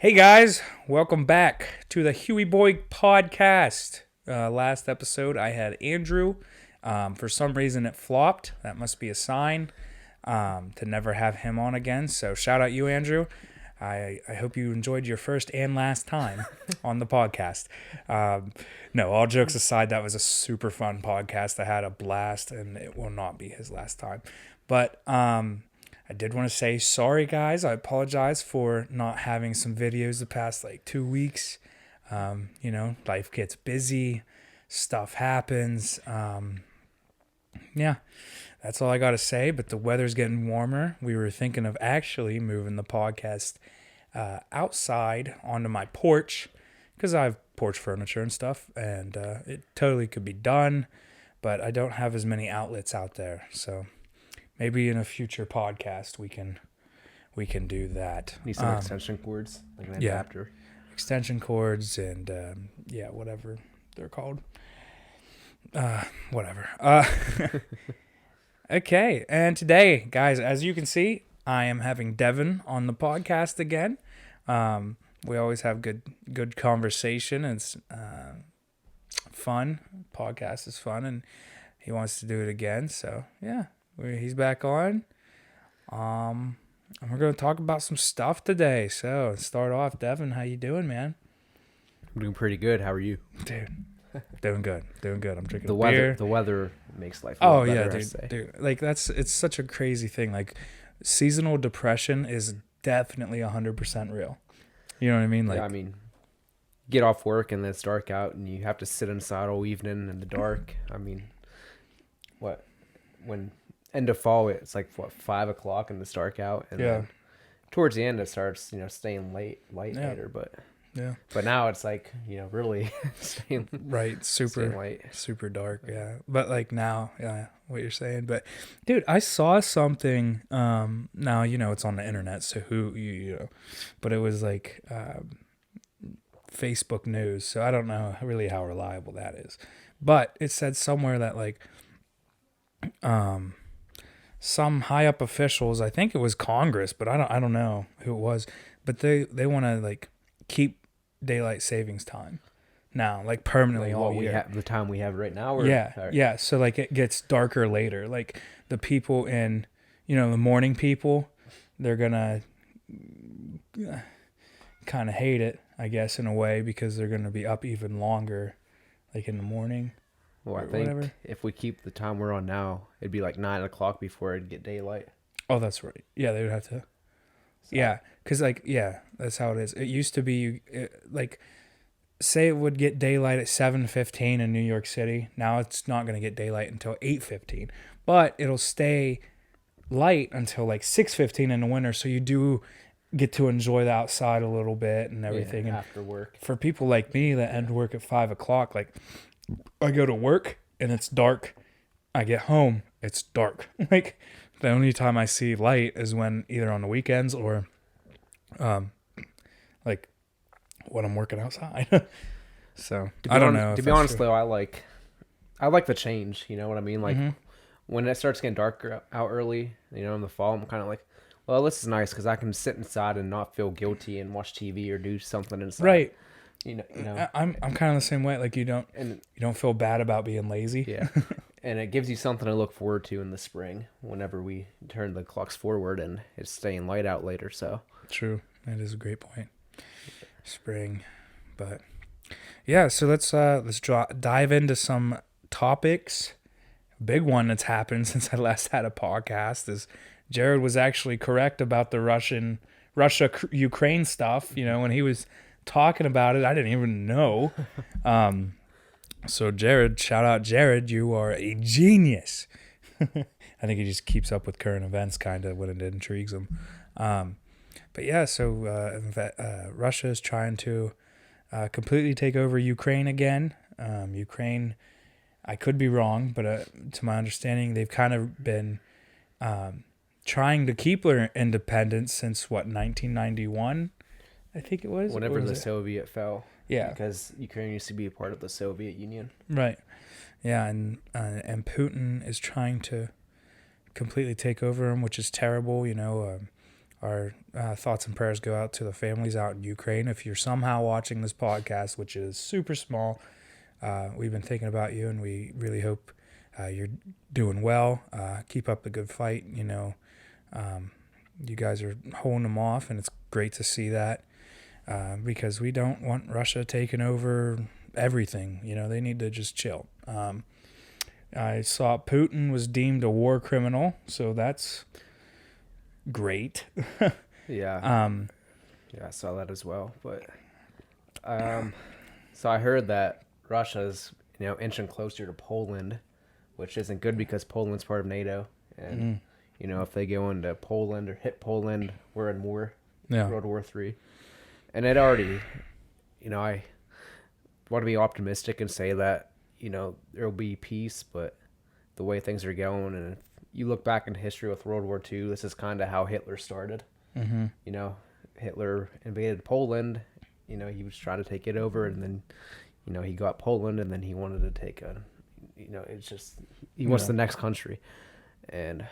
Hey guys, welcome back to the Huey Boy podcast. Last episode I had Andrew. For some reason it flopped. That must be a sign to never have him on again. So shout out you, Andrew. I hope you enjoyed your first and last time on the podcast. No, all jokes aside, that was a super fun podcast. I had a blast, and it will not be his last time. But I did want to say sorry, guys. I apologize for not having some videos the past 2 weeks. Life gets busy, stuff happens. Yeah, that's all I got to say. But the weather's getting warmer. We were thinking of actually moving the podcast outside onto my porch because I have porch furniture and stuff, and it totally could be done. But I don't have as many outlets out there, so maybe in a future podcast we can do that. Need some extension cords, like an adapter. Extension cords and whatever they're called. Whatever. Okay, and today, guys, as you can see, I am having Devin on the podcast again. We always have good conversation. It's fun. Podcast is fun, and he wants to do it again. So yeah, he's back on. And we're gonna talk about some stuff today. So let's start off, Devin. How you doing, man? I'm doing pretty good. How are you, dude? Doing good. I'm drinking the a weather. beer. The weather makes life. A lot better, dude. It's such a crazy thing. Like, seasonal depression is definitely 100% real. You know what I mean? Get off work and it's dark out, and you have to sit inside all evening in the dark. When end of fall, it's 5:00 and it's dark out, and then towards the end it starts staying later, but now it's really staying super late. Super dark. But now, what you're saying. But dude, I saw something now it's on the internet, so but it was Facebook news, so I don't know really how reliable that is, but it said somewhere that some high up officials, I think it was Congress, but I don't know who it was, but they want to keep daylight savings time now, permanently all year. The time we have right now. So it gets darker later. The people in the morning people, they're gonna kind of hate it, I guess, in a way, because they're gonna be up even longer, in the morning. Well, I think if we keep the time we're on now, it'd be 9:00 before it'd get daylight. Oh, that's right. Yeah, they would have to. So. Yeah, because that's how it is. It used to be say it would get daylight at 7:15 in New York City. Now it's not going to get daylight until 8:15, but it'll stay light until 6:15 in the winter. So you do get to enjoy the outside a little bit and everything. And after work, for people like me that end work at 5:00, I go to work and it's dark. I get home, it's dark. The only time I see light is when either on the weekends or when I'm working outside. So I don't know. To be honest though, I like the change, you know what I mean? When it starts getting darker out early, in the fall, I'm kind of well, this is nice because I can sit inside and not feel guilty and watch TV or do something inside. Right. I'm kind of the same way. You don't feel bad about being lazy. Yeah. And it gives you something to look forward to in the spring whenever we turn the clocks forward and it's staying light out later. So true. That is a great point. Spring. But yeah, so let's dive into some topics. A big one that's happened since I last had a podcast is Jared was actually correct about the Russia-Ukraine stuff. When he was talking about it, I didn't even know. So Jared, shout out Jared, you are a genius. I think he just keeps up with current events kind of when it intrigues him. But yeah, so Russia is trying to completely take over Ukraine again. Ukraine, I could be wrong, but to my understanding, they've kind of been trying to keep their independence since 1991, I think it was. Whenever the Soviet fell. Yeah. Because Ukraine used to be a part of the Soviet Union. Right. Yeah, and Putin is trying to completely take over them, which is terrible. our thoughts and prayers go out to the families out in Ukraine. If you're somehow watching this podcast, which is super small, we've been thinking about you, and we really hope you're doing well. Keep up the good fight. You guys are holding them off, and it's great to see that because we don't want Russia taking over everything. They need to just chill. I saw Putin was deemed a war criminal, so that's great. Yeah. Yeah, I saw that as well. But so I heard that Russia's inching closer to Poland, which isn't good because Poland's part of NATO, and if they go into Poland or hit Poland, we're in war. Yeah. World War III. And it already, I want to be optimistic and say that there will be peace, but the way things are going, and if you look back in history with World War II, this is kind of how Hitler started. Hitler invaded Poland. He was trying to take it over, and then he got Poland, and then he wanted to take it's just he wants the next country, and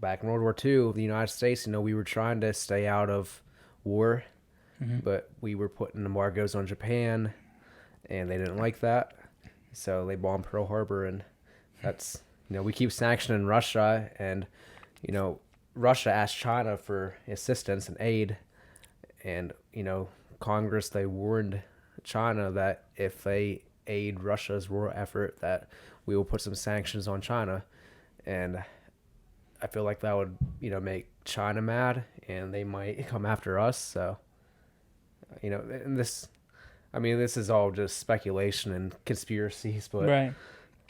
back in World War II, the United States, we were trying to stay out of war, but we were putting embargoes on Japan, and they didn't like that, so they bombed Pearl Harbor, and that's we keep sanctioning Russia, and Russia asked China for assistance and aid, and Congress, they warned China that if they aid Russia's war effort, that we will put some sanctions on China, and I feel like that would make China mad, and they might come after us. So and this is all just speculation and conspiracies, but Right.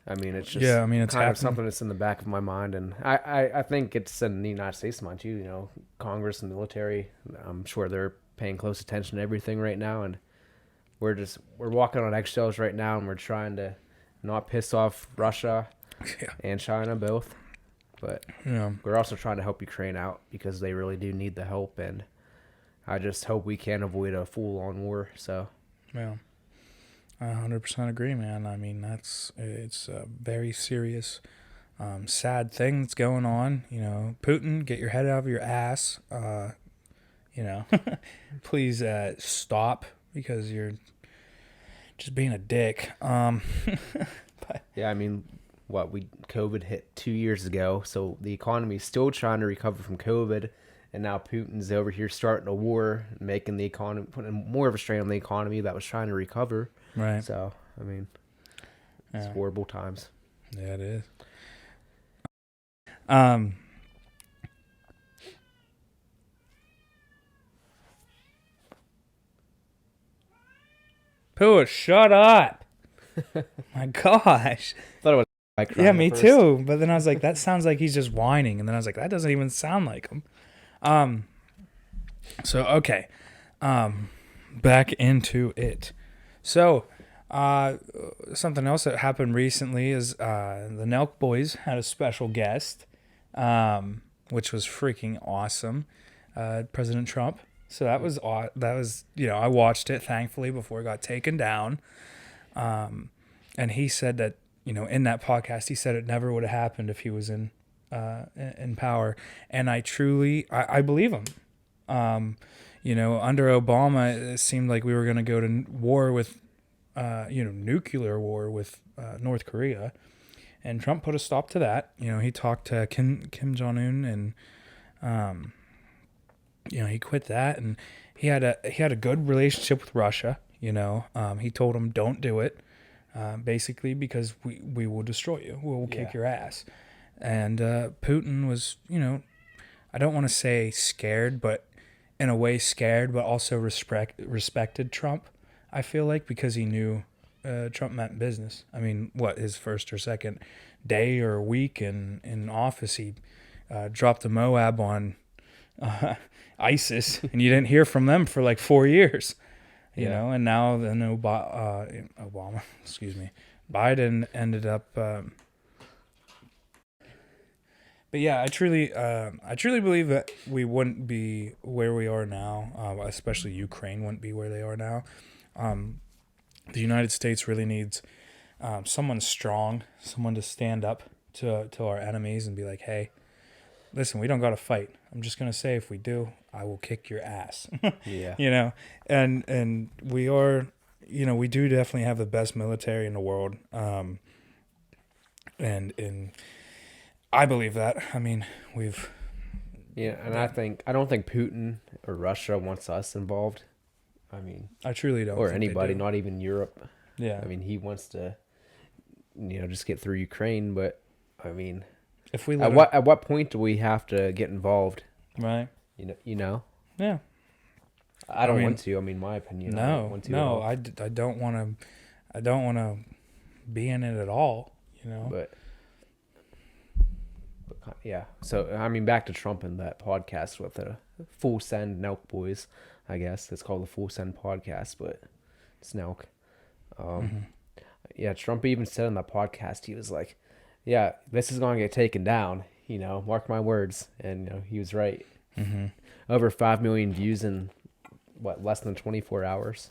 It's just it's kind of something that's in the back of my mind, and I think it's in the United States mind too. Congress and military, I'm sure they're paying close attention to everything right now, and we're walking on eggshells right now, and we're trying to not piss off Russia and China both, but we're also trying to help Ukraine out because they really do need the help, and I just hope we can avoid a full-on war. So yeah. I 100% agree, man. It's a very serious, sad thing that's going on. Putin, get your head out of your ass. Please stop because you're just being a dick. But yeah, COVID hit 2 years ago, so the economy's still trying to recover from COVID, and now Putin's over here starting a war, making the economy, putting more of a strain on the economy that was trying to recover. Right. So, it's horrible times. Yeah, it is. Pua, shut up. My gosh. Thought it was like yeah, me too. But then I was like, that sounds like he's just whining. And then I was like, that doesn't even sound like him. So, okay. Back into it. So, something else that happened recently is the Nelk Boys had a special guest, which was freaking awesome. President Trump. So that was I watched it thankfully before it got taken down. And he said that in that podcast he said it never would have happened if he was in power, and I believe him. Under Obama it seemed like we were going to go to war with nuclear war with North Korea, and Trump put a stop to that. He talked to Kim Jong-un, and he quit that, and he had a good relationship with Russia. He told him don't do it, basically because we will destroy you, we will kick your ass. And Putin was, I don't want to say scared, but in a way scared, but also respected Trump. I feel like because he knew Trump meant business. His first or second day or week in office, he dropped a Moab on ISIS, and you didn't hear from them for like 4 years. And now then Obama, Biden ended up. But yeah, I truly believe that we wouldn't be where we are now, especially Ukraine wouldn't be where they are now. The United States really needs someone strong, someone to stand up to our enemies and be like, hey, listen, we don't got to fight. I'm just gonna say, if we do, I will kick your ass. Yeah. You know, and we are, we do definitely have the best military in the world. And I believe that. I mean, we've. Yeah, and I don't think Putin or Russia wants us involved. I mean, I truly don't. or think anybody, they do. not even Europe. Yeah. I mean, he wants to, just get through Ukraine. But I mean, If we at what point do we have to get involved? right. Yeah. I don't mean, want to. I mean, my opinion. I don't want to at all. I don't want to. I don't want to be in it at all. But yeah. So I mean, back to Trump and that podcast with the Full Send Nelk boys. I guess it's called the Full Send podcast, but it's Nelk. Yeah, Trump even said on that podcast, he was like, "Yeah, this is going to get taken down. Mark my words." And he was right. Over 5 million views in less than 24 hours.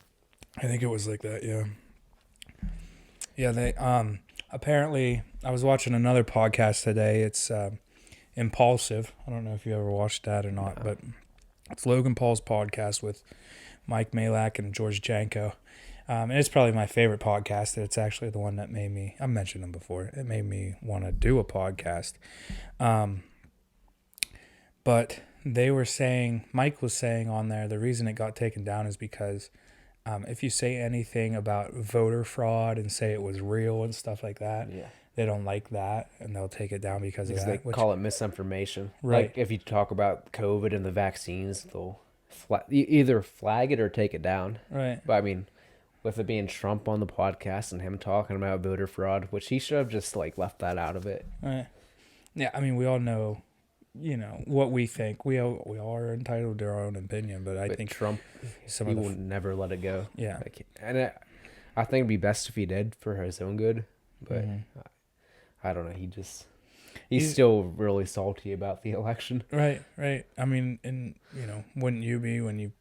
I think it was like that. Yeah. Yeah. They apparently I was watching another podcast today. It's Impulsive. I don't know if you ever watched that or not, but it's Logan Paul's podcast with Mike Malak and George Janko. And it's probably my favorite podcast. It's actually the one that made me, I mentioned him before, it made me want to do a podcast. But they were saying, Mike was saying on there, the reason it got taken down is because if you say anything about voter fraud and say it was real and stuff like that, they don't like that, and they'll take it down because of that. They call it misinformation. Right. Like if you talk about COVID and the vaccines, they'll either flag it or take it down. Right. But I mean, with it being Trump on the podcast and him talking about voter fraud, which he should have just left that out of it. Right. Yeah, I mean, we all know, what we think. We all are entitled to our own opinion, but I think Trump, he will never let it go. Yeah. And I think it'd be best if he did for his own good, but I don't know. He's still really salty about the election. Right. I mean, and wouldn't you be when you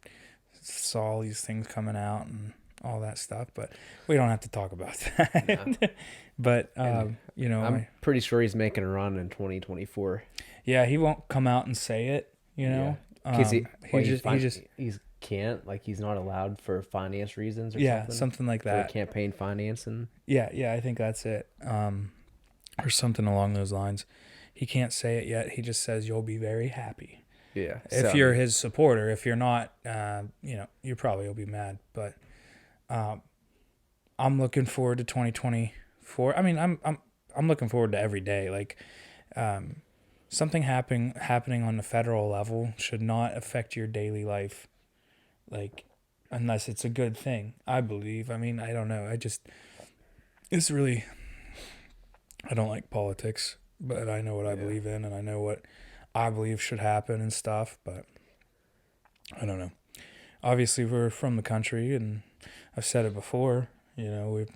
saw all these things coming out and all that stuff? But we don't have to talk about that. No. But I'm pretty sure he's making a run in 2024. Yeah, he won't come out and say it. Yeah. He can't, he's not allowed for finance reasons or something like that. For campaign financing. Yeah, I think that's it. Or something along those lines. He can't say it yet. He just says you'll be very happy. Yeah. If you're his supporter. If you're not, you probably will be mad. But I'm looking forward to 2024. I mean, I'm looking forward to every day. Something happening on the federal level should not affect your daily life, unless it's a good thing, I believe. I mean, I don't know. I don't like politics, but I know what I believe in, and I know what I believe should happen and stuff, but I don't know. Obviously, we're from the country, and I've said it before, we're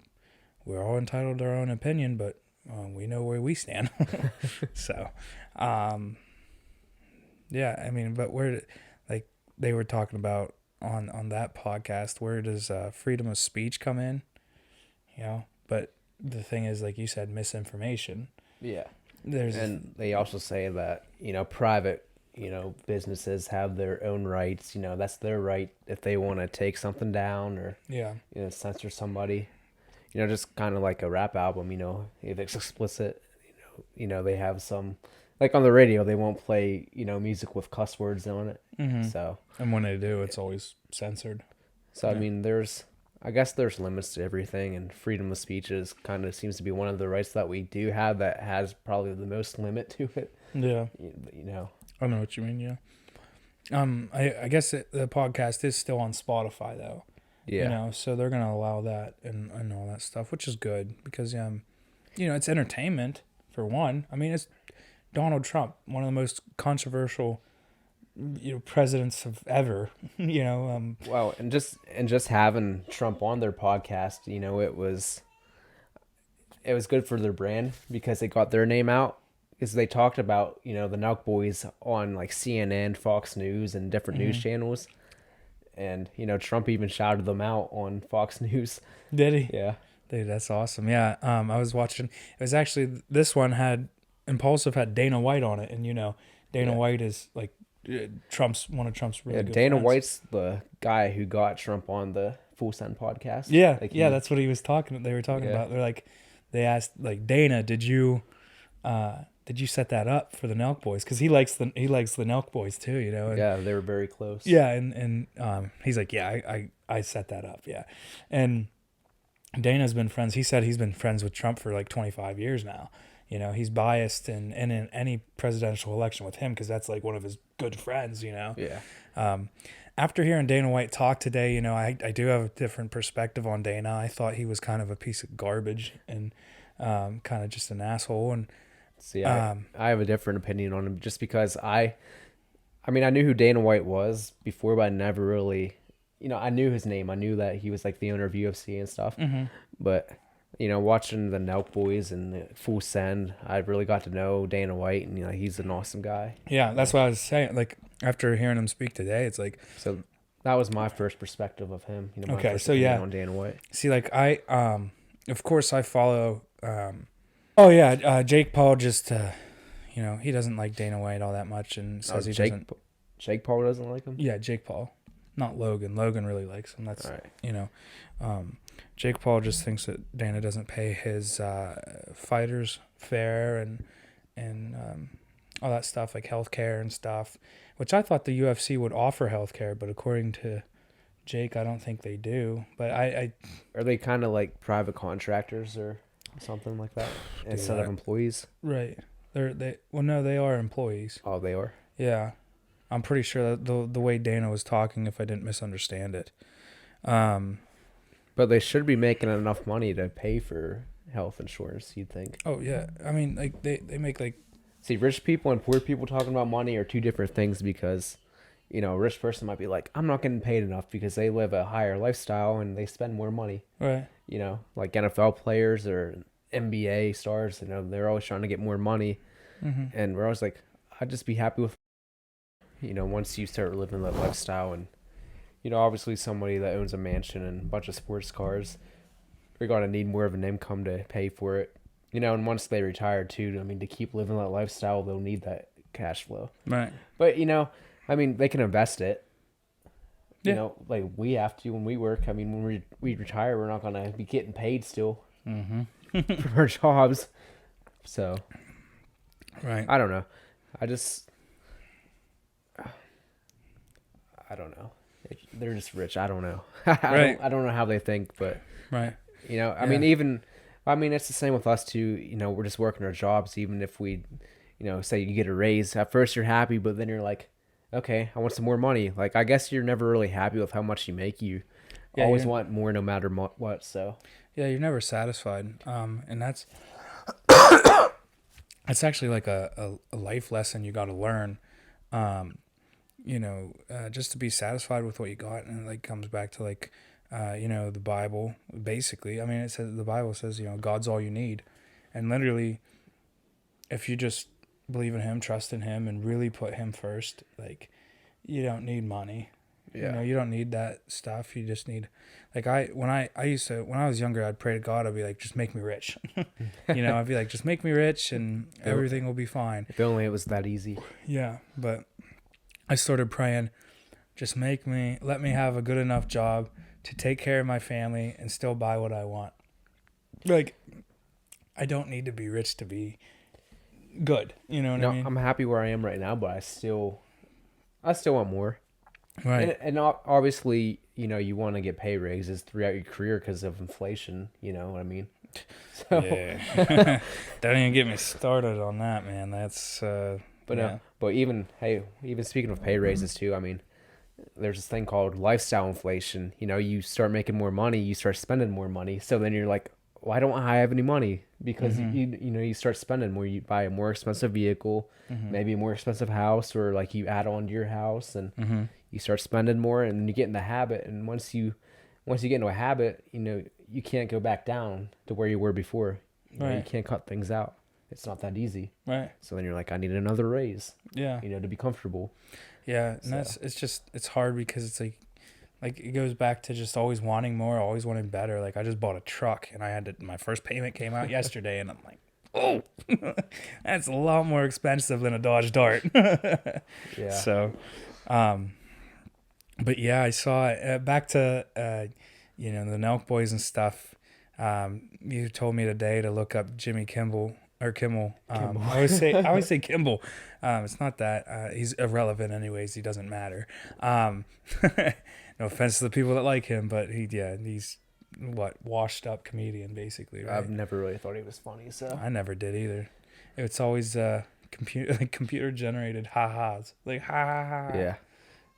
all entitled to our own opinion, but we know where we stand. So, yeah, I mean, but where, they were talking about on that podcast, where does freedom of speech come in? But the thing is, like you said, misinformation. Yeah. And they also say that, private, businesses have their own rights. That's their right if they want to take something down or, censor somebody. Just kind of like a rap album, if it's explicit, they have some, on the radio, they won't play, music with cuss words on it. Mm-hmm. So. And when they do, it's always censored. So, yeah. I mean, I guess there's limits to everything, and freedom of speech seems to be one of the rights that we do have that has probably the most limit to it. Yeah. I know what you mean, yeah. I guess the podcast is still on Spotify, though. Yeah. So they're going to allow that and all that stuff, which is good because, it's entertainment, for one. I mean, it's Donald Trump, one of the most controversial presidents of ever. Well, and just having Trump on their podcast, it was good for their brand because they got their name out. Because they talked about the Nelk Boys on CNN, Fox News, and different news channels, and Trump even shouted them out on Fox News. Did he? Yeah. Dude, that's awesome. Yeah. I was watching. It was actually, this one had Impulsive had Dana White on it, and Dana Yeah. White is like one of Trump's really Yeah, good Dana friends. White's the guy who got Trump on the Full Send podcast. Yeah, Like that's what he was talking. They were talking Yeah. about. They're like, they asked like Dana, did you set that up for the Nelk Boys? Because he likes the Nelk Boys too, And, Yeah, they were very close. yeah, and he's like, yeah, I set that up, yeah, and Dana's been friends. He said he's been friends with Trump for like 25 years now. He's biased in any presidential election with him because that's like one of his good friends. Yeah. After hearing Dana White talk today, I do have a different perspective on Dana. I thought he was kind of a piece of garbage and kind of just an asshole. And See, I have a different opinion on him just because I mean, I knew who Dana White was before, but I never really, I knew his name. I knew that he was like the owner of UFC and stuff. mm-hmm. But, watching the Nelk Boys and the Full Send, I really got to know Dana White, and, he's an awesome guy. Yeah, that's what I was saying. Like, after hearing him speak today, it's like... So that was my first perspective of him. My okay, first so opinion on Dana White. See, like, of course I follow... Jake Paul just, he doesn't like Dana White all that much and says he doesn't... Jake Paul doesn't like him? Yeah, Jake Paul. Not Logan. Logan really likes him. That's, all right. Jake Paul just thinks that Dana doesn't pay his fighters fair and all that stuff, like healthcare and stuff, which I thought the UFC would offer healthcare, but according to Jake, I don't think they do. But I are they kind of like private contractors or something like that instead of employees? Right. No, they are employees. Oh, they are? Yeah. I'm pretty sure that the way Dana was talking, if I didn't misunderstand it. But they should be making enough money to pay for health insurance, you'd think. Oh, yeah. I mean, like, they make, like... See, rich people and poor people talking about money are two different things because, a rich person might be like, I'm not getting paid enough because they live a higher lifestyle and they spend more money. Right. Like NFL players or NBA stars, they're always trying to get more money. Mm-hmm. And we're always like, I'd just be happy with, once you start living that lifestyle and, obviously somebody that owns a mansion and a bunch of sports cars, they're going to need more of an income to pay for it. And once they retire too, I mean, to keep living that lifestyle, they'll need that cash flow. Right. But, I mean, they can invest it. Yeah. Like we have to when we work. I mean, when we retire, we're not going to be getting paid still for our jobs. So, right. I don't know. I don't know. They're just rich. I don't know. I don't know how they think, but right. I mean, it's the same with us too. We're just working our jobs. Even if we, say you get a raise, at first you're happy, but then you're like, okay, I want some more money. Like, I guess you're never really happy with how much you make. You always want more, no matter what. So yeah, you're never satisfied. And that's actually like a life lesson you got to learn. Just to be satisfied with what you got, and it like comes back to like, the Bible. Basically, I mean, the Bible says, God's all you need, and literally, if you just believe in Him, trust in Him, and really put Him first, like, you don't need money. yeah, You don't need that stuff. You just need, like, when I was younger, I'd pray to God. I'd be like, just make me rich. I'd be like, just make me rich, and everything will be fine. if only it was that easy. Yeah, but I started praying, just let me have a good enough job to take care of my family and still buy what I want. Like, I don't need to be rich to be good. You know what I mean? I'm happy where I am right now, but I still want more. Right. And obviously, you want to get pay raises throughout your career because of inflation. You know what I mean? So, yeah. Don't even get me started on that, man. That's But yeah. But even speaking of pay raises too, I mean, there's this thing called lifestyle inflation. You start making more money, you start spending more money. So then you're like, why don't I have any money? Because you start spending more. You buy a more expensive vehicle, maybe a more expensive house, or like you add on to your house, and you start spending more, and you get in the habit. And once you get into a habit, you can't go back down to where you were before. You can't cut things out. It's not that easy. Right. So then you're like, I need another raise. Yeah. To be comfortable. Yeah, and it's hard because it's like it goes back to just always wanting more, always wanting better. Like, I just bought a truck, and my first payment came out yesterday, and I'm like, oh, That's a lot more expensive than a Dodge Dart. Yeah. So, but yeah, I saw back to the Nelk Boys and stuff. You told me today to look up Jimmy Kimball or Kimmel. Kimmel. I always say Kimball. It's not that. He's irrelevant anyways. He doesn't matter. No offense to the people that like him, but he's washed up comedian basically. Right? I've never really thought he was funny, so I never did either. It's always computer generated ha-has. Like ha ha ha. yeah.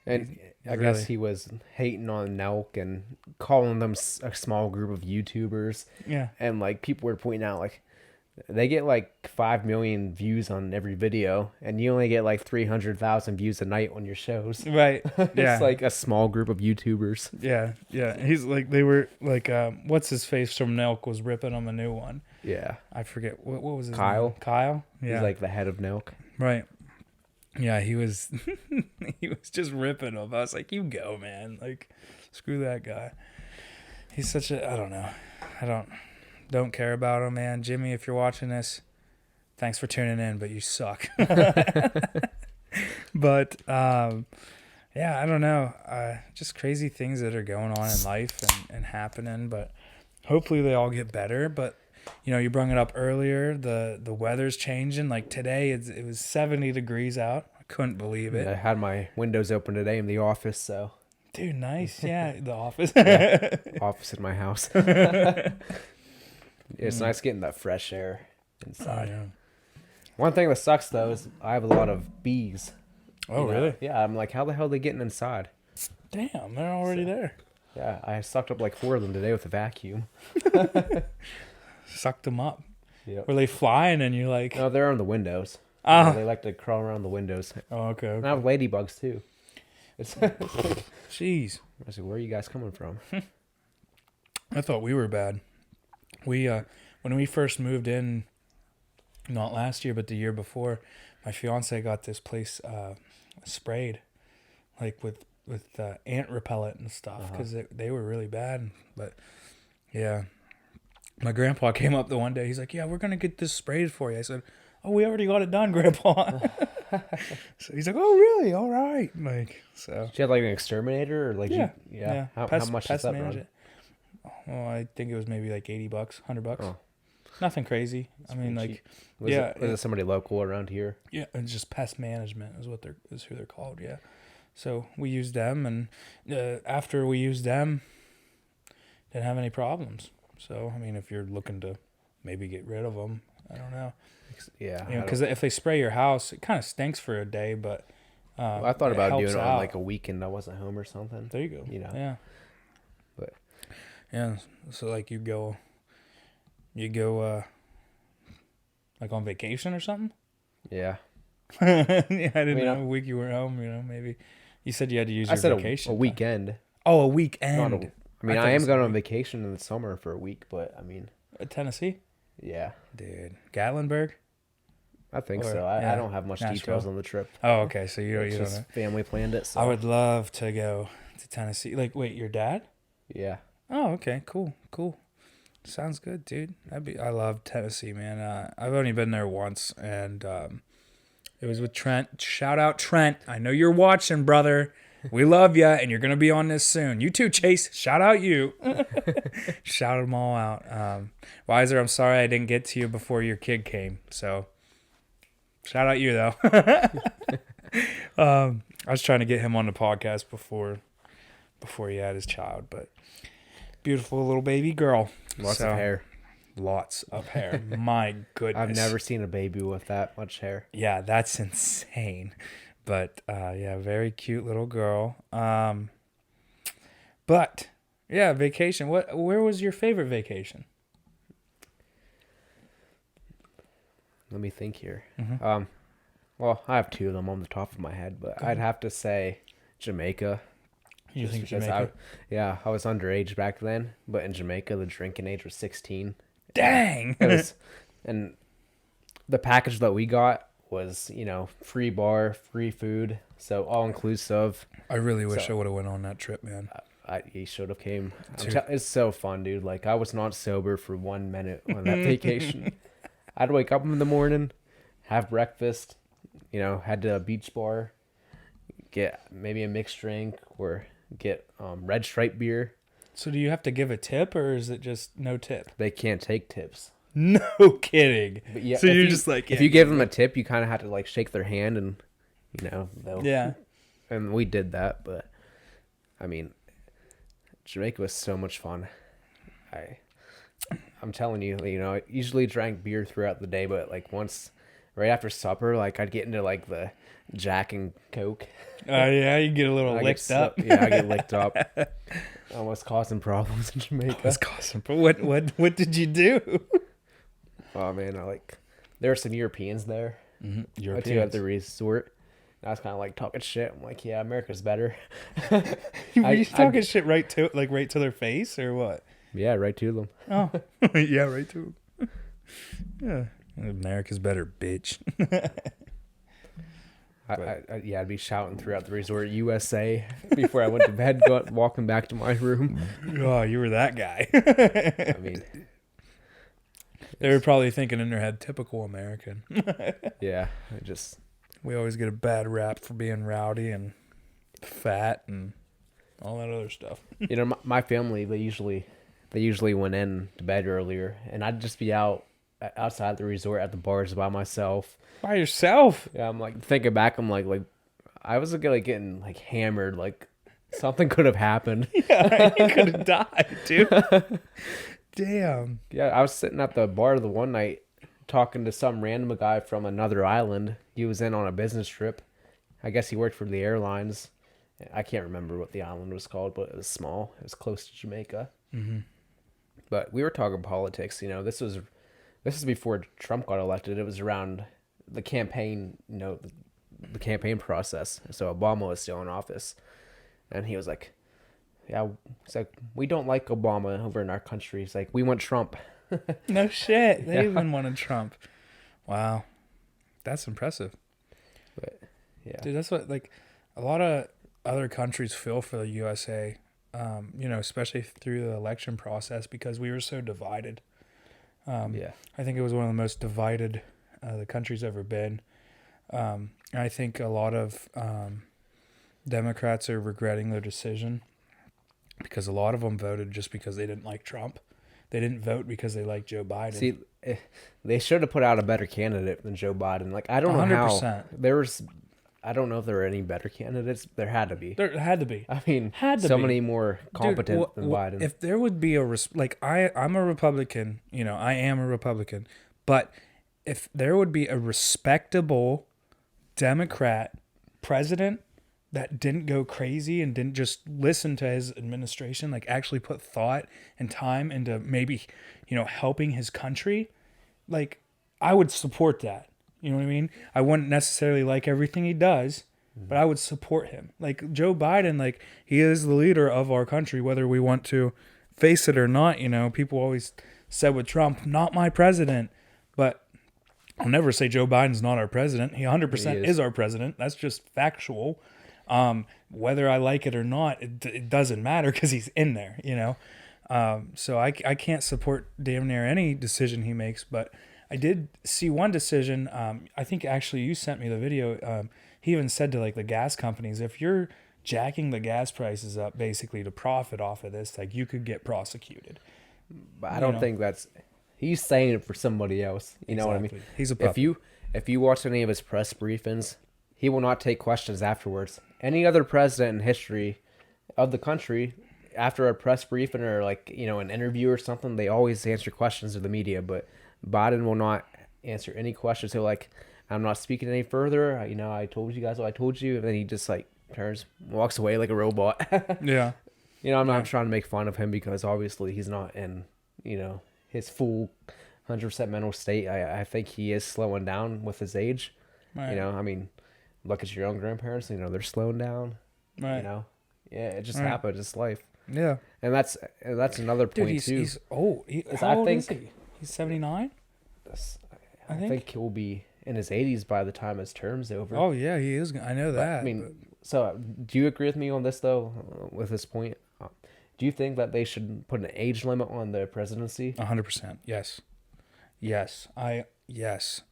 And I Really? guess he was hating on Nelk and calling them a small group of YouTubers. Yeah. And like people were pointing out like they get like 5 million views on every video, and you only get like 300,000 views a night on your shows. Right. Yeah. It's like a small group of YouTubers. Yeah. Yeah. He's like, they were like, what's his face from Nelk was ripping on the new one. Yeah. I forget what was his Kyle. name? Kyle. Yeah. He's like the head of Nelk. Right. Yeah, he was he was just ripping him. I was like, you go, man. Like, screw that guy. He's such a I don't know. I don't care about him, man. Jimmy, if you're watching this, thanks for tuning in, but you suck. But yeah, I don't know. Just crazy things that are going on in life and happening, but hopefully they all get better. But you brought it up earlier. The weather's changing. Like today, it was 70 degrees out. I couldn't believe it. I had my windows open today in the office, so Dude, nice. Yeah, the office. yeah, office in my house. It's nice getting that fresh air inside. Oh, yeah. One thing that sucks though is I have a lot of bees. Oh, really? Yeah, I'm like, how the hell are they getting inside? Damn, they're already there. Yeah, I sucked up like 4 of them today with a vacuum. Sucked them up. Yep. Were they flying and you're like... No, they're on the windows. Ah. They like to crawl around the windows. Oh, okay. And I have ladybugs too. It's Jeez. I was like, where are you guys coming from? I thought we were bad. We when we first moved in, not last year but the year before, my fiance got this place sprayed, like with ant repellent and stuff, because they were really bad. But yeah, my grandpa came up the one day. He's like, "Yeah, we're gonna get this sprayed for you." I said, "Oh, we already got it done, Grandpa." So he's like, "Oh, really? All right." Like, so. Did you have like an exterminator or like? Yeah. How much does that run? Well, I think it was maybe like $80, $100. Oh. Nothing crazy. That's I mean, pretty like, cheap. Was it somebody local around here? Yeah, and just pest management is who they're called. Yeah, so we used them, and after we used them, didn't have any problems. So I mean, if you're looking to maybe get rid of them, I don't know. Yeah, Because if they spray your house, it kind of stinks for a day, but well, I thought about doing it on out. like a weekend I wasn't home or something. There you go. Yeah. But yeah, so like you go like on vacation or something. yeah. Yeah, I didn't know a week you were home. Maybe you said you had to use your vacation. A weekend. Oh, a weekend. I mean, I am going on vacation in the summer for a week, but I mean, Tennessee. Yeah, dude, Gatlinburg. I think so. I don't have much details on the trip. Oh, okay. So you don't know. Family planned it. So. I would love to go to Tennessee. Like, wait, your dad? Yeah. Oh, okay. Cool. Sounds good, dude. I love Tennessee, man. I've only been there once, and it was with Trent. Shout out Trent. I know you're watching, brother. We love you, and you're gonna be on this soon. You too, Chase. Shout out you. Shout them all out. Weiser, I'm sorry I didn't get to you before your kid came. So, shout out you though. I was trying to get him on the podcast before he had his child, but beautiful little baby girl. Lots of hair. Lots of hair. My goodness. I've never seen a baby with that much hair. Yeah, that's insane. But yeah, very cute little girl. But yeah, vacation. Where was your favorite vacation? Let me think here. Mm-hmm. Well, I have 2 of them on the top of my head, but I'd have to say Jamaica. You think Jamaica? I was underage back then, but in Jamaica the drinking age was 16. Dang. And the package that we got was, free bar, free food, so all inclusive. I really wish I would have went on that trip, man. He should have came. It's so fun, dude. Like, I was not sober for 1 minute on that vacation. I'd wake up in the morning, have breakfast, head to a beach bar, get maybe a mixed drink or get red stripe beer. So do you have to give a tip, or is it just no tip? They can't take tips. No kidding. But yeah, so you're just like, if you give them a tip, you kind of have to like shake their hand and they'll. Yeah. And we did that, but I mean, Jamaica was so much fun. I'm telling you, I usually drank beer throughout the day, but like once, right after supper, like I'd get into like the Jack and Coke. Oh yeah, you get a little licked up. Yeah, I get licked up. Almost causing problems in Jamaica. Almost causing. But what did you do? Oh man, there were some Europeans there. Mm-hmm. I too at the resort. I was kind of like talking shit. I'm like, yeah, America's better. Were you talking shit right to their face or what? Yeah, right to them. Oh, yeah, right to them. Yeah, America's better, bitch. I'd be shouting throughout the resort, USA, before I went to bed, walking back to my room. Oh, you were that guy. I mean, they were probably thinking in their head, typical American. Yeah, we always get a bad rap for being rowdy and fat and all that other stuff. My family, they usually went in to bed earlier, and I'd just be outside the resort at the bars by myself. By yourself? Yeah, I'm like thinking back. I'm like I was like getting like hammered. Like something could have happened. Yeah, you could have died, dude. Damn. Yeah, I was sitting at the bar the one night talking to some random guy from another island. He was in on a business trip. I guess he worked for the airlines. I can't remember what the island was called, but it was small. It was close to Jamaica. Mm-hmm. But we were talking politics. This is before Trump got elected. It was around the campaign, the campaign process. So Obama was still in office, and he was like, "Yeah, it's like we don't like Obama over in our country. It's like we want Trump." No shit. They even wanted Trump. Wow, that's impressive. But yeah, dude, that's what a lot of other countries feel for the USA. Especially through the election process because we were so divided. Yeah, I think it was one of the most divided the country's ever been. I think a lot of Democrats are regretting their decision because a lot of them voted just because they didn't like Trump. They didn't vote because they liked Joe Biden. See, they should have put out a better candidate than Joe Biden. Like I don't know 100%. how I don't know if there were any better candidates. There had to be. There had to be. I mean, many more competent than Biden. If there would be I'm a Republican, I am a Republican, but if there would be a respectable Democrat president that didn't go crazy and didn't just listen to his administration, like actually put thought and time into maybe, helping his country, like I would support that. You know what I mean? I wouldn't necessarily like everything he does, but I would support him. Like Joe Biden, he is the leader of our country, whether we want to face it or not. People always said with Trump, not my president, but I'll never say Joe Biden's not our president. He 100% is our president. That's just factual. Whether I like it or not, it doesn't matter because he's in there, So I can't support damn near any decision he makes, but I did see one decision. I think actually you sent me the video. He even said to the gas companies, if you're jacking the gas prices up basically to profit off of this, you could get prosecuted. But I don't think he's saying it for somebody else. You know what I mean? He's a puppet. If you watch any of his press briefings, he will not take questions afterwards. Any other president in history of the country, after a press briefing or an interview or something, they always answer questions of the media, but Biden will not answer any questions. So I'm not speaking any further. I told you guys what I told you. And then he just turns, walks away like a robot. Yeah. I'm not trying to make fun of him because obviously he's not in, his full 100% mental state. I think he is slowing down with his age. Right. Look at your own grandparents, they're slowing down. Right. Yeah, it just happened. It's life. Yeah. And that's another point too. He's old. How old is he? He's 79? I think he'll be in his 80s by the time his term's over. Oh, yeah, he is. I know that. So do you agree with me on this, though, with this point? Do you think that they should put an age limit on the presidency? 100%. Yes. Yes. Yes.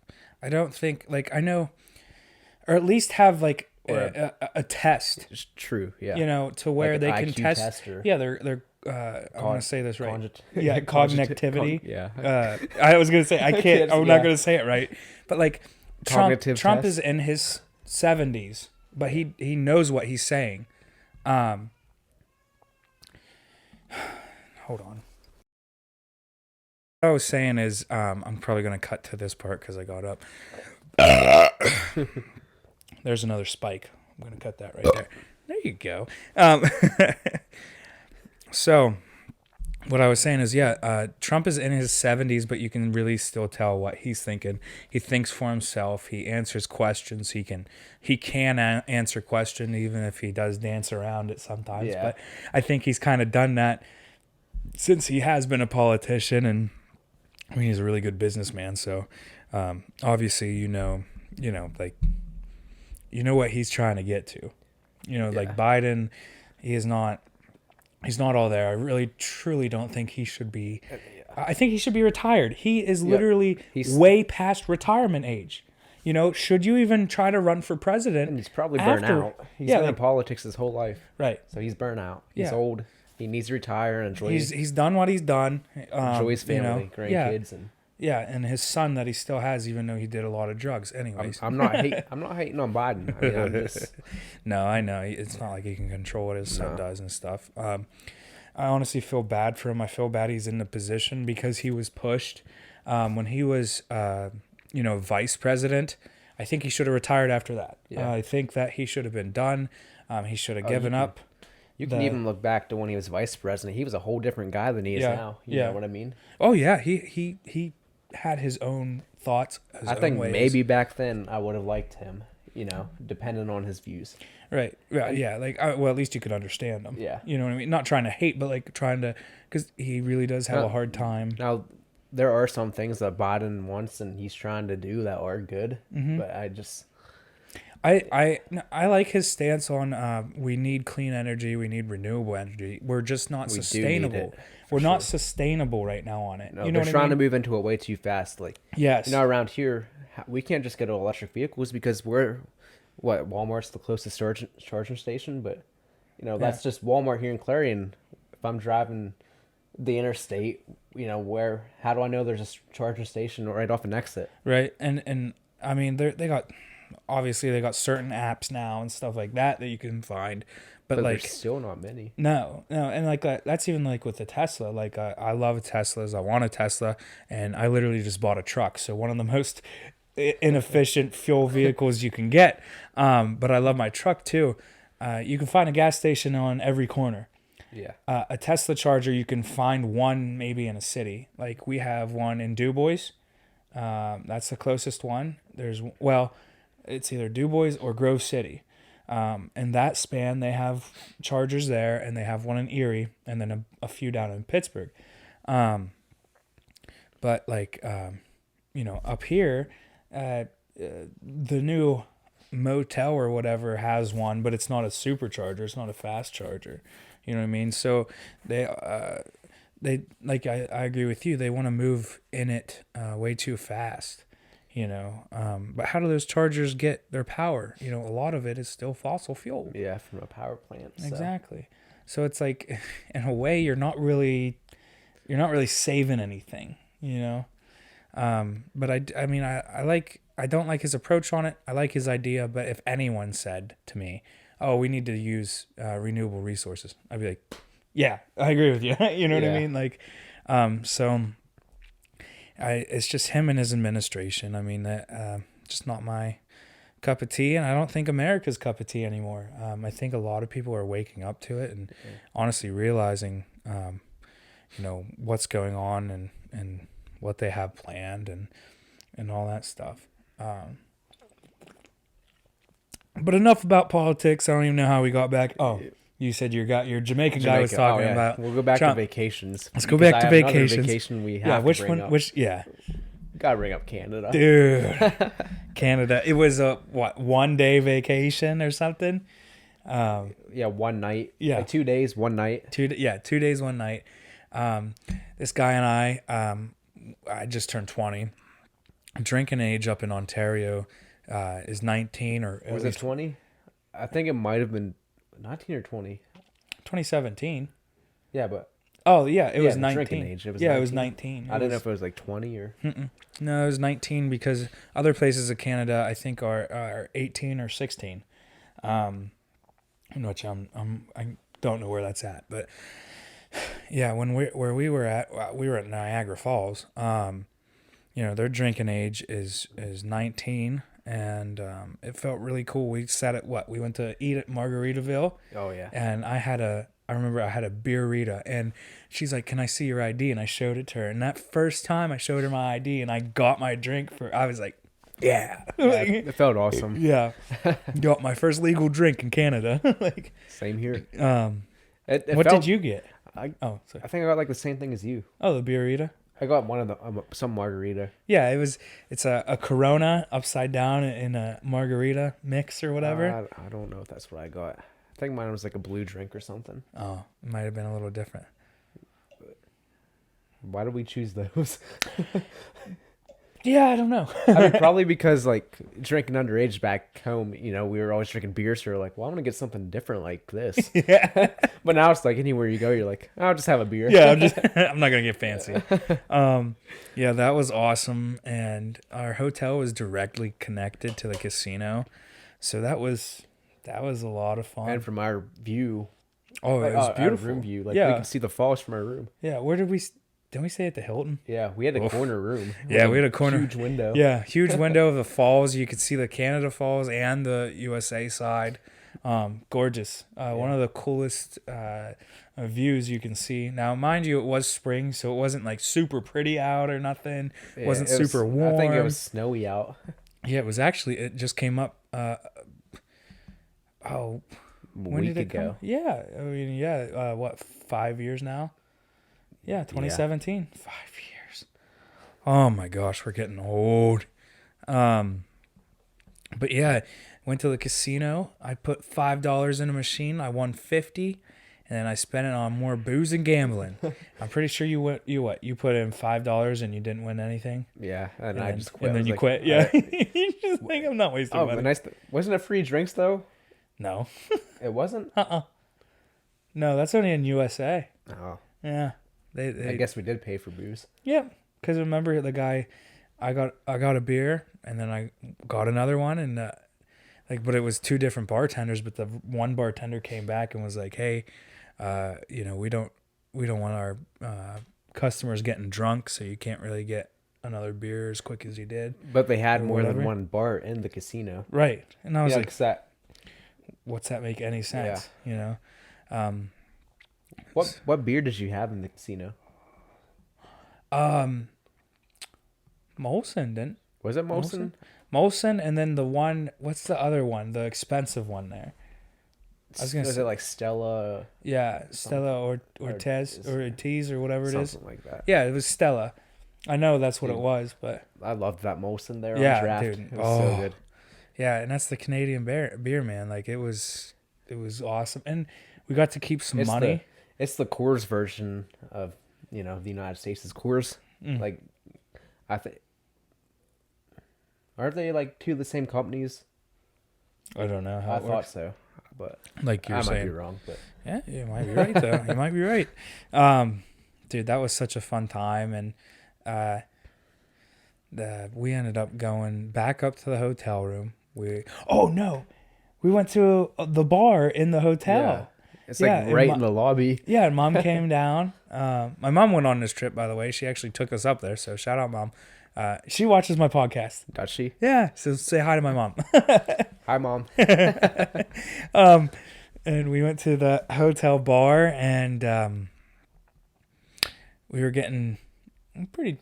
I don't think, like, I know, or at least have, like, Or a test, it's true, yeah. you know, to Like where an they can IQ test. test or Yeah, they're I want to say this right. Yeah, cognitivity. yeah. I was gonna say I can't. I'm not Yeah. gonna say it right. But like Cognitive Trump test. is in his 70s, but he knows what he's saying. Um, hold on. What I was saying is, I'm probably gonna cut to this part because I got up. There's another spike. I'm gonna cut that right there. There you go. So what I was saying is, yeah, Trump is in his 70s, but you can really still tell what he's thinking. He thinks for himself. He answers questions. He can answer questions, even if he does dance around it sometimes. Yeah. But I think he's kind of done that since he has been a politician, and I mean, he's a really good businessman. So obviously, like what he's trying to get to. Like Biden, he is not. He's not all there. I really, truly don't think he should be. I think he should be retired. He is literally way past retirement age. Should you even try to run for president? And he's probably burnt out. He's been in politics his whole life. Right. So he's burnt out. He's old. He needs to retire and enjoy. He's done what he's done. Enjoy his family, grandkids, and and his son that he still has, even though he did a lot of drugs. Anyways, I'm not hating on Biden. I mean, I'm just no, I know it's not like he can control what his son does and stuff. I honestly feel bad for him. I feel bad he's in the position because he was pushed when he was, vice president. I think he should have retired after that. Yeah. I think that he should have been done. He should have given up. You can even look back to when he was vice president. He was a whole different guy than he is now. You know what I mean? Oh yeah, he had his own thoughts. I think maybe back then I would have liked him. Depending on his views. Right. Yeah. Like, well, at least you could understand him. Yeah. You know what I mean? Not trying to hate, but like trying to, because he really does have a hard time. Now, there are some things that Biden wants and he's trying to do that are good, but I like his stance on we need clean energy, we need renewable energy. We're just not sustainable. We're not sustainable right now on it. No, they're trying to move into it way too fast. Like, yes. Around here, we can't just get electric vehicles because Walmart's the closest charging station, but that's just Walmart here in Clarion. If I'm driving the interstate, how do I know there's a charging station right off an exit? Right, and I mean they got certain apps now and stuff like that you can find, but like there's still not many. No, and like that's even like with the Tesla. Like I love Teslas. I want a Tesla, and I literally just bought a truck. So one of the most inefficient fuel vehicles you can get. But I love my truck too. You can find a gas station on every corner. Yeah. A Tesla charger, you can find one maybe in a city. Like we have one in DuBois. That's the closest one. It's either DuBois or Grove City. And that span, they have chargers there, and they have one in Erie, and then a few down in Pittsburgh. But like, up here, the new motel or whatever has one, but it's not a supercharger. It's not a fast charger. You know what I mean? So they like, I agree with you. They want to move in it way too fast. But how do those chargers get their power? A lot of it is still fossil fuel. Yeah, from a power plant. So. Exactly. So it's like, in a way, you're not really saving anything. But I mean, I don't like his approach on it. I like his idea, but if anyone said to me, "Oh, we need to use renewable resources," I'd be like, "Yeah, I agree with you." You know what I mean? Like, it's just him and his administration. I mean, that just not my cup of tea, and I don't think America's cup of tea anymore. I think a lot of people are waking up to it and honestly realizing, what's going on and what they have planned and all that stuff. But enough about politics. I don't even know how we got back. Oh, you said your Jamaican guy was talking about. We'll go back Trump. to vacations. Let's go back to vacations. Vacation we have to bring up. Gotta bring up Canada. Dude. Canada. It was a 1 day vacation or something? 1 night. Yeah. Like 2 days, 1 night. 2 days, 1 night. This guy and I just turned 20. drinking age up in Ontario is 19 or at Was it least 20? I think it might have been 19 or 20. 2017. Yeah, but Oh yeah, it was the 19. drinking age. It was Yeah, 19. it was 19. I didn't know if it was like 20 or. No, it was 19 because other places of Canada I think are 18 or 16. Which I don't know where that's at, but yeah, where we were at, we were at Niagara Falls. Their drinking age is 19, and it felt really cool. We sat at we went to eat at Margaritaville. Oh yeah. And I remember I had a beerita, and she's like, "Can I see your ID?" And I showed it to her. And that first time I showed her my ID, and I got my drink I was like, "Yeah, It felt awesome. yeah, got my first legal drink in Canada." Like, Same here. what did you get? I Sorry. think I got like the same thing as you. Oh, the beerita. I got one of the some margarita. Yeah, it's a Corona upside down in a margarita mix or whatever. I don't know if that's what I got. I think mine was like a blue drink or something. Oh, it might have been a little different. Why did we choose those? Yeah, I don't know. I mean, probably because like drinking underage back home, we were always drinking beer, so we're like, well, I want to get something different like this. Yeah. But now it's like anywhere you go, you're like, I'll just have a beer. Yeah, I'm not gonna get fancy. Yeah, that was awesome, and our hotel was directly connected to the casino, so that was a lot of fun. And from our view, Oh, it was our beautiful. room view, like Yeah. we could see the falls from our room. Yeah, where did we? Didn't we stay at the Hilton? Yeah, we had a corner room. Yeah, we had a corner, huge window. Yeah, huge window of the falls. You could see the Canada Falls and the USA side. Gorgeous. One of the coolest views you can see. Now, mind you, it was spring, so it wasn't like super pretty out or nothing. It wasn't super warm. I think it was snowy out. Yeah, it was actually. It just came up. A when week did it ago. come? Yeah, I mean, yeah. What, 5 years now? Yeah, 2017. 5 years. Oh my gosh, we're getting old. But yeah, went to the casino. I put $5 in a machine. I won 50, and then I spent it on more booze and gambling. I'm pretty sure you put in $5 and you didn't win anything. Yeah, and I just quit. And then you like, quit. Yeah, you just think I'm not wasting money. But nice. Wasn't it free drinks though? No. It wasn't. No, that's only in USA. Oh. Yeah. I guess we did pay for booze. Yeah, because remember the guy, I got a beer and then I got another one and but it was two different bartenders. But the one bartender came back and was like, "Hey, we don't want our customers getting drunk, so you can't really get another beer as quick as you did." But they had more whatever. than one bar in the casino. Right, and I was like, that. "What's that make any sense?" What beer did you have in the casino? Molson didn't. Was it Molson? Molson, and then the one. What's the other one? The expensive one there. I was gonna Was say, it like Stella? yeah, Stella or Ortiz or whatever it is. Something like that. Yeah, it was Stella. I know that's what Dude, it was, but I loved that Molson there Yeah, on draft. dude. It was so good. yeah, and that's the Canadian beer, man. Like it was awesome, and we got to keep some money. It's the Coors version of the United States' Coors. Like, I think, aren't they like two of the same companies? I don't know how I it thought works. so, but Like you're I saying, might be wrong. But yeah, you might be right though. You might be right. Dude, that was such a fun time, and we ended up going back up to the hotel room. We went to the bar in the hotel. yeah, it's like right in the lobby. Yeah, and Mom came down. My mom went on this trip, by the way. She actually took us up there, so shout out, Mom. She watches my podcast. Does she? Yeah, so say hi to my mom. Hi, Mom. And we went to the hotel bar, and we were getting pretty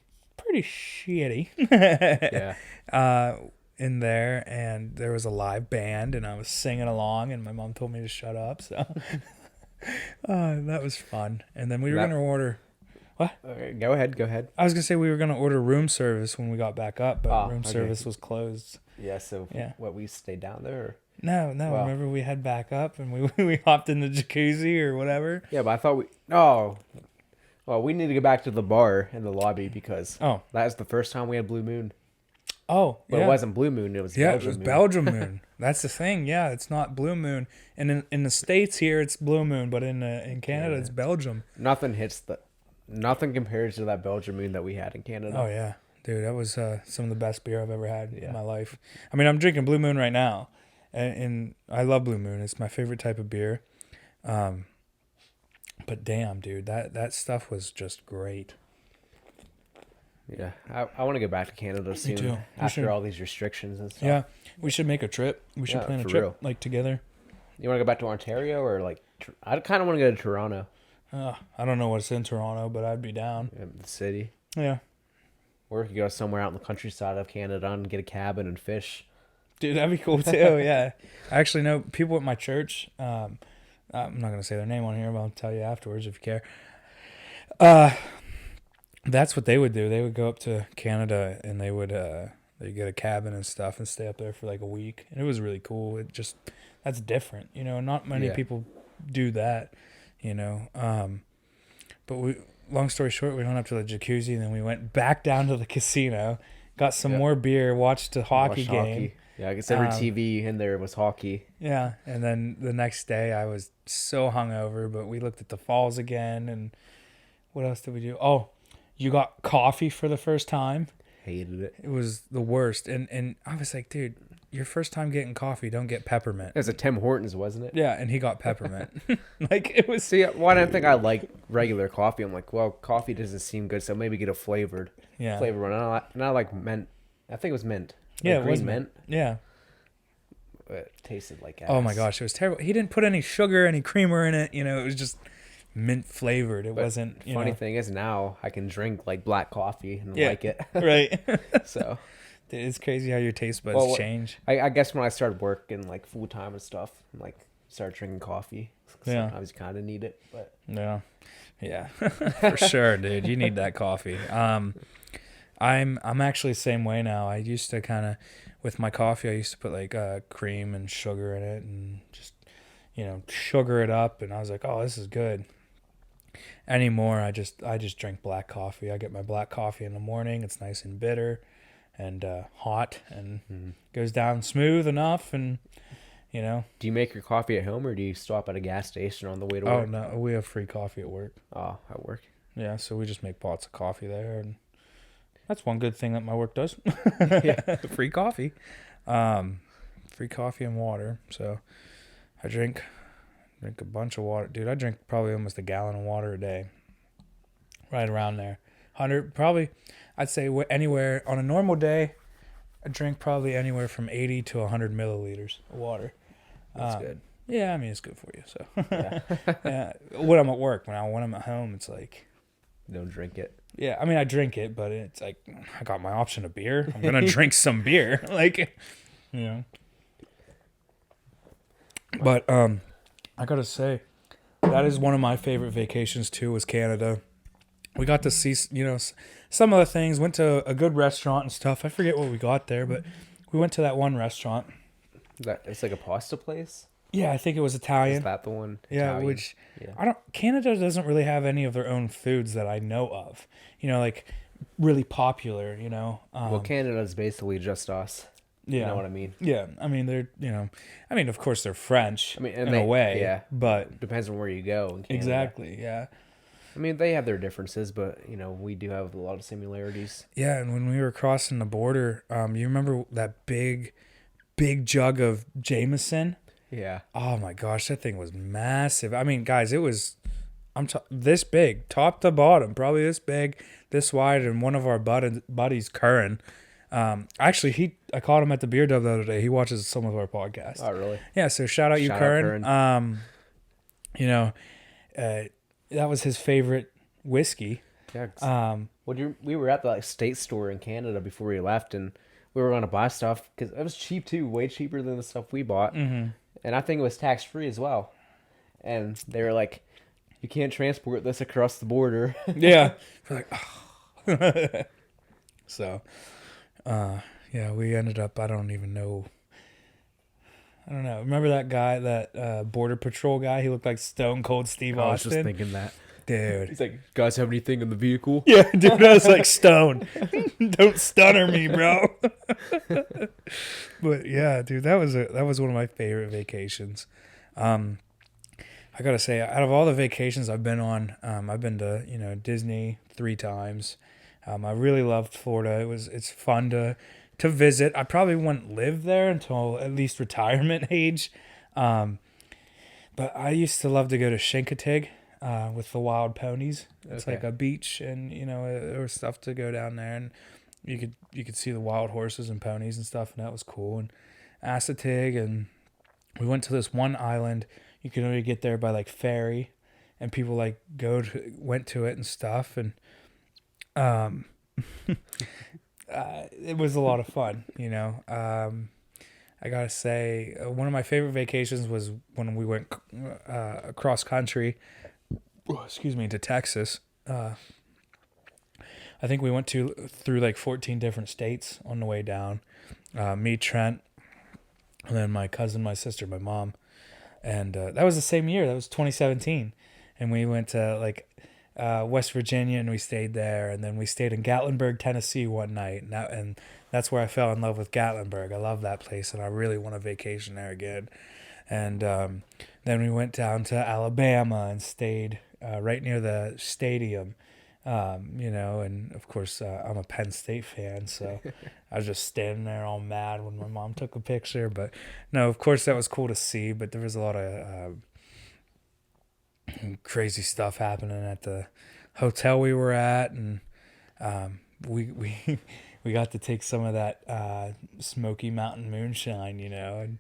shitty. Yeah. In there, and there was a live band, and I was singing along, and my mom told me to shut up. So that was fun. And then we were gonna order. What? Okay, go ahead. I was gonna say we were gonna order room service when we got back up, but room okay. service was closed. Yeah. So Yeah. what, we stayed down there? Or? No. Wow. Remember we had back up and we hopped in the jacuzzi or whatever. Yeah, but I thought well, we need to go back to the bar in the lobby because Oh, that was the first time we had Blue Moon. Oh, But yeah. it wasn't Blue Moon. It was Yeah, Belgium it was Moon. Belgium moon. That's the thing. Yeah, it's not blue moon. And in the States here, it's blue moon, but in Canada, it's Belgium. Nothing compares to that Belgium Moon that we had in Canada. Oh, yeah. Dude, that was some of the best beer I've ever had in Yeah. my life. I mean, I'm drinking Blue Moon right now, and I love Blue Moon. It's my favorite type of beer. But damn, dude, that stuff was just great. Yeah, I want to go back to Canada soon. too. We After should. all these restrictions and stuff. Yeah, we should make a trip. We should Yeah, plan a for trip real. like together. You want to go back to Ontario or like? I kind of want to go to Toronto, I don't know what's in Toronto, but I'd be down. the city. Yeah, Or we could go somewhere out in the countryside of Canada and get a cabin and fish. dude, that'd be cool too. Yeah, I actually know people at my church. I'm not gonna say their name on here, but I'll tell you afterwards if you care. That's what they would do. They would go up to Canada and they would they get a cabin and stuff and stay up there for like a week. And it was really cool. It just that's different, you know. Not many Yeah. people do that, you know. But long story short, we went up to the jacuzzi and then we went back down to the casino, got some Yep. more beer, watched a hockey Watched game. Yeah, I guess every Um, TV in there was hockey. Yeah, and then the next day I was so hungover, but we looked at the falls again. And what else did we do? Oh, you got coffee for the first time. Hated it. It was the worst. And I was like, dude, your first time getting coffee, don't get peppermint. It was a Tim Hortons, wasn't it? Yeah, and he got peppermint. Like, it was... See, why didn't I think I like regular coffee? I'm like, well, coffee doesn't seem good, so maybe get a flavored Yeah. flavor one. And I like mint. I think it was mint. Yeah, Like it green was mint. Yeah. It tasted like ass. Oh, my gosh, it was terrible. He didn't put any sugar, any creamer in it. You know, it was just mint flavored. It But wasn't, you Funny know... thing is now I can drink like black coffee and Yeah. like it. Right. So Dude, it's crazy how your taste buds Well, change. I guess when I started working like full time and stuff, like started drinking coffee. Yeah. Sometimes you kind of need it, but Yeah. Yeah. For sure, dude. You need that coffee. I'm actually the same way now. I used to kind of with my coffee I used to put like cream and sugar in it and just, you know, sugar it up, and I was like, "Oh, this is good." Anymore, I just drink black coffee. I get my black coffee in the morning. It's nice and bitter and hot and goes down smooth enough, and you know. do you make your coffee at home or do you stop at a gas station on the way to Oh work? no, we have free coffee at work. Oh, at work. Yeah, so we just make pots of coffee there, and that's one good thing that my work does. Yeah. Free coffee, free coffee and water. So I drink a bunch of water, dude. I drink probably almost a gallon of water a day, right around there. 100, probably. I'd say anywhere on a normal day, I drink probably anywhere from 80 to 100 milliliters of water. That's good. Yeah, I mean it's good for you. So Yeah. yeah, when I'm at work, when I'm at home, it's like. Don't drink it. Yeah, I mean, I drink it, but it's like I got my option of beer. I'm gonna drink some beer, like, you know. But I gotta say, that is one of my favorite vacations too. Was Canada. We got to see, you know, some of the things. Went to a good restaurant and stuff. I forget what we got there, but we went to that one restaurant. It's like a pasta place. Yeah, I think it was Is Italian. that the one? Yeah, Italian? which Yeah. Canada doesn't really have any of their own foods that I know of. You know, like really popular. You know. Well, Canada's basically just us. Yeah. You know what I mean? Yeah, I mean they're of course they're French. I mean, in a way. yeah. But Depends on where you go in Canada. exactly, yeah, I mean, they have their differences, but we do have a lot of similarities. yeah. And when we were crossing the border, you remember that big jug of Jameson? Yeah. Oh my gosh, that thing was massive. I mean, guys, it was this big, top to bottom, probably this big, this wide. And one of our buddies, Curran, actually, I caught him at the beer dub the other day. He watches some of our podcasts. Oh, really? Yeah, so shout out you, Shout out Curran. Curran. That was his favorite whiskey. Yeah. We were at the state store in Canada before we left, and we were going to buy stuff because it was cheap too, way cheaper than the stuff we bought. Mm-hmm. And I think it was tax free as well. And they were like, "You can't transport this across the border." Yeah. We're like, oh. So, yeah, we ended up, I don't know. Remember that guy, that Border Patrol guy? He looked like Stone Cold Steve I was Austin. just thinking that. Dude. He's like, guys have anything in the vehicle? Yeah, dude, I was like, Stone. Don't stunner me, bro. But yeah, dude, that was one of my favorite vacations. I gotta say, out of all the vacations I've been on, I've been to Disney 3 times. I really loved Florida. It's fun to visit. I probably wouldn't live there until at least retirement age. But I used to love to go to Chincoteague with the wild ponies. It's like a beach, and there was stuff to go down there, and you could see the wild horses and ponies and stuff, and that was cool. And Assateague, and we went to this one island. You could only get there by like ferry, and people like went to it and stuff, and it was a lot of fun. I gotta say, one of my favorite vacations was when we went across country. To Texas. I think we went through like 14 different states on the way down. Me, Trent, and then my cousin, my sister, my mom. And that was the same year. That was 2017. And we went to West Virginia, and we stayed there. And then we stayed in Gatlinburg, Tennessee one night. And that's where I fell in love with Gatlinburg. I love that place, and I really want to vacation there again. And then we went down to Alabama and stayed right near the stadium. And of course, I'm a Penn State fan, so I was just standing there all mad when my mom took a picture. But no, of course, that was cool to see, but there was a lot of crazy stuff happening at the hotel we were at, and we we got to take some of that Smoky Mountain moonshine, and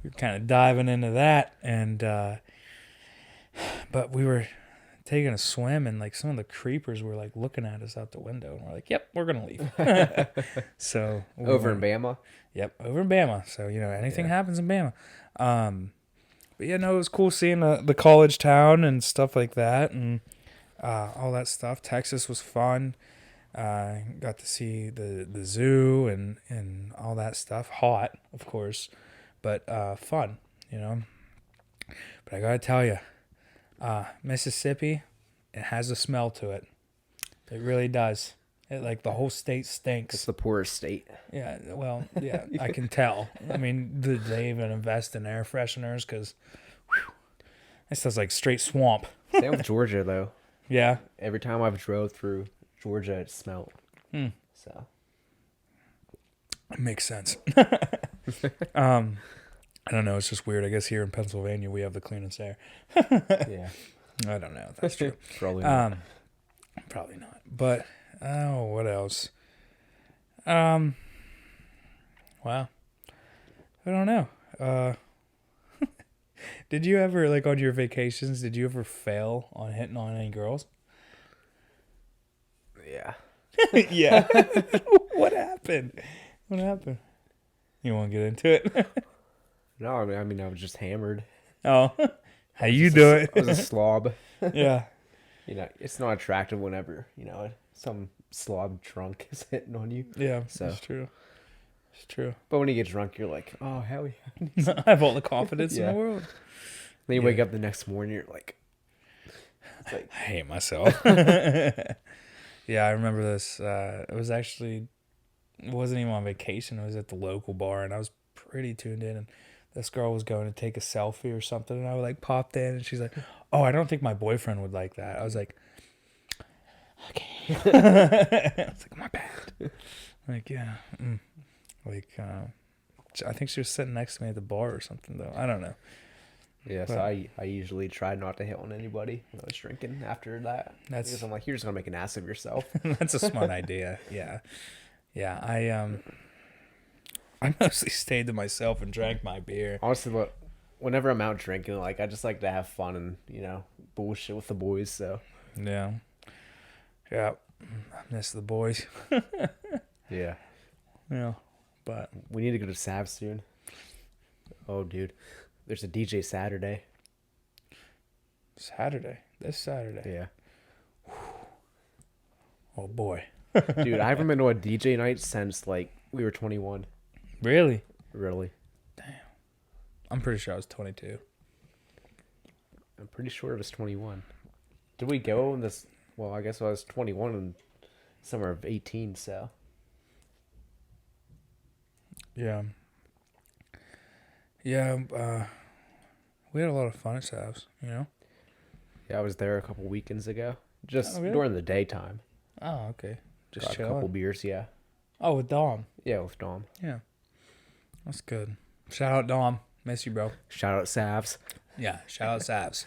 we were kind of diving into that, and but we were taking a swim, and like some of the creepers were like looking at us out the window, and we're like, yep, we're gonna leave. So over in Bama. Yep, over in Bama. So anything happens in Bama. But yeah, no, it was cool seeing the college town and stuff like that, and all that stuff. Texas was fun. Got to see the zoo and all that stuff. Hot, of course, but fun. But I gotta tell you, Mississippi, it has a smell to it. It really does. The whole state stinks. It's the poorest state. Yeah, well, yeah, I can tell. I mean, did they even invest in air fresheners? Because it smells like straight swamp. Same with Georgia, though. Yeah. Every time I've drove through Georgia, it smelled. So. It makes sense. I don't know. It's just weird. I guess here in Pennsylvania, we have the cleanest air. Yeah. I don't know if that's true. Probably not. Probably not. But, what else? Wow. I don't know. Did you ever, on your vacations, did you ever fail on hitting on any girls? Yeah. Yeah. What happened? What happened? You want to get into it? No, I mean, I was just hammered. Oh. How you do it? I was a slob. Yeah. It's not attractive whenever, some slob drunk is hitting on you. Yeah, so it's true. It's true. But when you get drunk, you're like, oh, hell yeah. I have all the confidence in the world. Then you wake up the next morning, you're like, I hate myself. Yeah, I remember this. It wasn't even on vacation. It was at the local bar, and I was pretty tuned in, and this girl was going to take a selfie or something, and I popped in, and she's like, oh, I don't think my boyfriend would like that. I was like, okay. It's like, my bad. Yeah. I think she was sitting next to me at the bar or something, though. I don't know. Yeah, so I usually try not to hit on anybody when I was drinking after that. Because I'm like, you're just going to make an ass of yourself. That's a smart idea. Yeah. Yeah, I mostly stayed to myself and drank my beer. Honestly, look, whenever I'm out drinking, I just like to have fun and, bullshit with the boys, so. Yeah. Yeah. I miss the boys. Yeah. Yeah. But we need to go to Sav soon. Oh, dude. There's a DJ Saturday. Saturday? This Saturday? Yeah. Oh, boy. Dude, I haven't been to a DJ night since, we were 21. Really? Really. Damn. I'm pretty sure I was 22. I'm pretty sure it was 21. Did we go in this? Well, I guess I was 21 in summer of 18. So Yeah. Yeah. We had a lot of fun at Sav's, you know? yeah, I was there a couple weekends ago, just Oh, really? during the daytime. Oh, okay. Just Got a chilling. couple beers. Yeah, Oh, with Dom. yeah, with Dom. Yeah. That's good. Shout out Dom. Miss you, bro. Shout out Savs. Yeah. Shout out Sav's.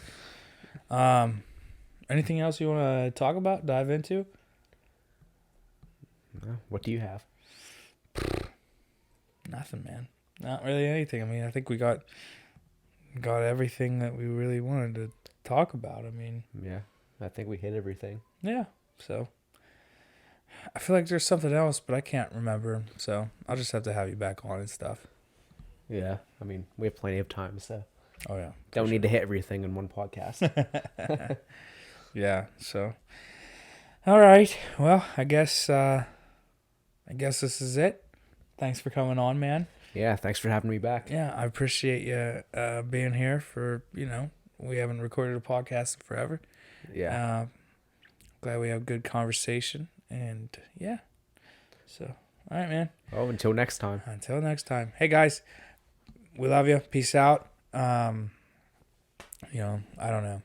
Anything else you want to talk about, dive into? What do you have? Nothing, man. Not really anything. I mean, I think we got everything that we really wanted to talk about. I mean, Yeah, I think we hit everything. yeah. So I feel like there's something else, but I can't remember. So I'll just have to have you back on and stuff. Yeah, I mean, we have plenty of time, so Oh yeah. don't need to hit everything in one podcast. Yeah. So all right. Well, I guess this is it. Thanks for coming on, man. Yeah, thanks for having me back. Yeah, I appreciate you being here for, we haven't recorded a podcast in forever. Yeah. Glad we have good conversation. And yeah. So, all right, man. Oh, until next time. Until next time. Hey, guys, we love you. Peace out. I don't know.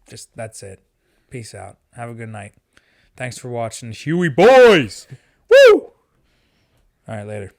Just that's it. Peace out. Have a good night. Thanks for watching Huey Boys. Woo! All right, later.